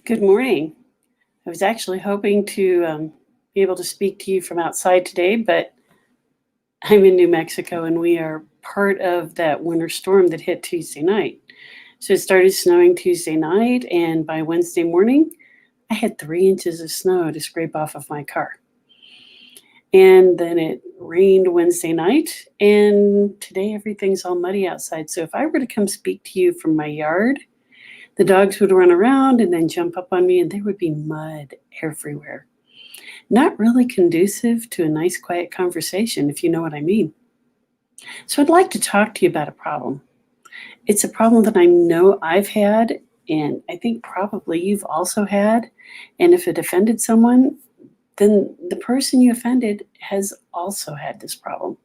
Good morning. I was actually hoping to be able to speak to you from outside today, but I'm in New Mexico and we are part of that winter storm that hit Tuesday night. So it started snowing Tuesday night, and by Wednesday morning, I had 3 inches of snow to scrape off of my car. And then it rained Wednesday night, and today everything's all muddy outside. So if I were to come speak to you from my yard, the dogs would run around and then jump up on me, and there would be mud everywhere. Not really conducive to a nice, quiet conversation, if you know what I mean. So I'd like to talk to you about a problem. It's a problem that I know I've had, and I think probably you've also had. And if it offended someone, then the person you offended has also had this problem.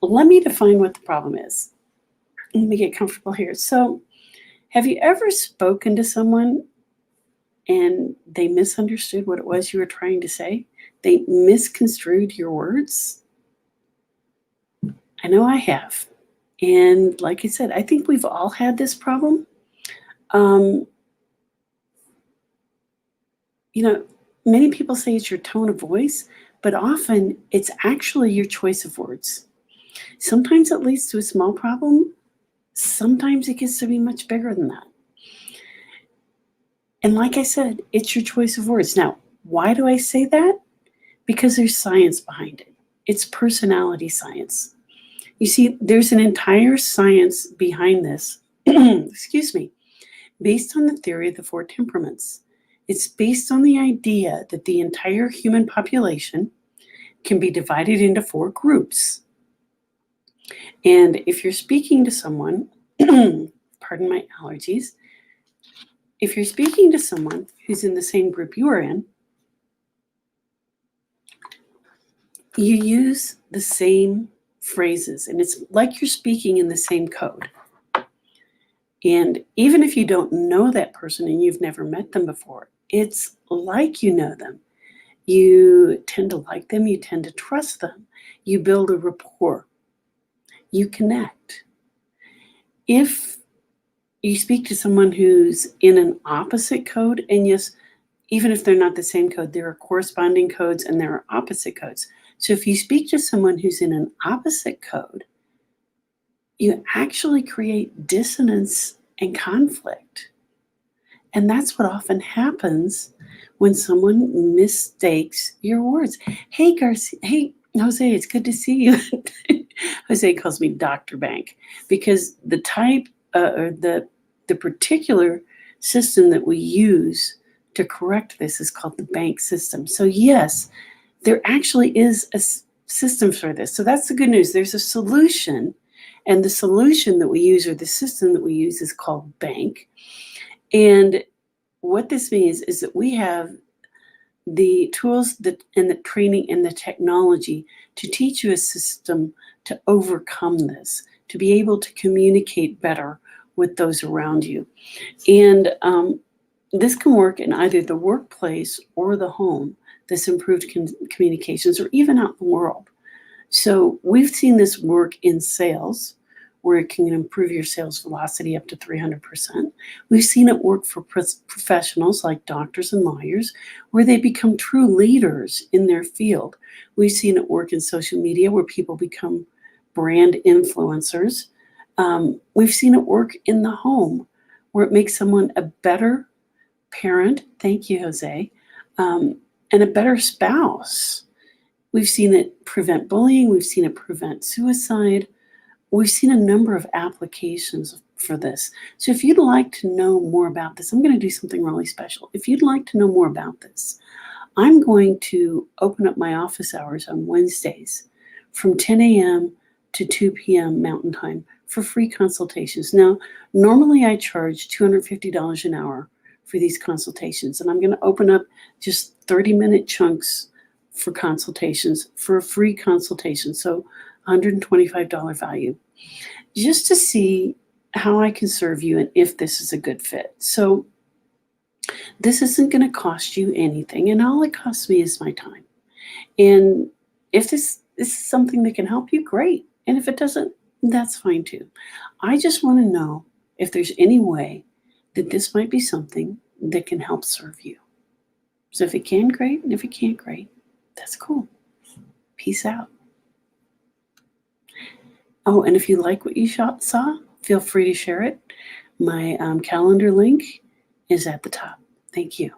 Let me define what the problem is. Let me get comfortable here. So, have you ever spoken to someone and they misunderstood what it was you were trying to say? They misconstrued your words? I know I have. And like I said, I think we've all had this problem. Um, Many people say it's your tone of voice, but often it's actually your choice of words. Sometimes it leads to a small problem. Sometimes it gets to be much bigger than that. And like I said, it's your choice of words. Now, why do I say that? Because there's science behind it. It's personality science. You see, there's an entire science behind this, excuse me, based on the theory of the four temperaments. It's based on the idea that the entire human population can be divided into four groups. And if you're speaking to someone, pardon my allergies, if you're speaking to someone who's in the same group you are in, you use the same phrases, and it's like you're speaking in the same code. And even if you don't know that person and you've never met them before, it's like you know them. You tend to like them, you tend to trust them, you build a rapport, you connect. If you speak to someone who's in an opposite code, and yes, even if they're not the same code, there are corresponding codes and there are opposite codes. So if you speak to someone who's in an opposite code, you actually create dissonance and conflict. And that's what often happens when someone mistakes your words. Hey, Garcia. Hey, Jose, it's good to see you. Jose calls me Dr. Bank because the type or the particular system that we use to correct this is called the bank system. So yes, there actually is a system for this. So that's the good news. There's a solution, and the solution that we use, or the system that we use, is called bank. And what this means is that we have the tools and the training and the technology to teach you a system to overcome this, to be able to communicate better with those around you. And this can work in either the workplace or the home, this improved communications, or even out in the world. So we've seen this work in sales, where it can improve your sales velocity up to 300%. We've seen it work for professionals like doctors and lawyers, where they become true leaders in their field. We've seen it work in social media, where people become brand influencers. We've seen it work in the home, where it makes someone a better parent, thank you, Jose, and a better spouse. We've seen it prevent bullying. We've seen it prevent suicide. We've seen a number of applications for this. So if you'd like to know more about this, I'm going to do something really special. If you'd like to know more about this, I'm going to open up my office hours on Wednesdays from 10 a.m. to 2 p.m. Mountain Time for free consultations. Now, normally I charge $250 an hour for these consultations, and I'm going to open up just 30-minute chunks for consultations for a free consultation. So $125 value, just to see how I can serve you and if this is a good fit. So this isn't going to cost you anything, and all it costs me is my time. And if this is something that can help you, great. And if it doesn't, that's fine too. I just want to know if there's any way that this might be something that can help serve you. So if it can, great. And if it can't, great. That's cool. Peace out. Oh, and if you like what you saw, feel free to share it. My calendar link is at the top. Thank you.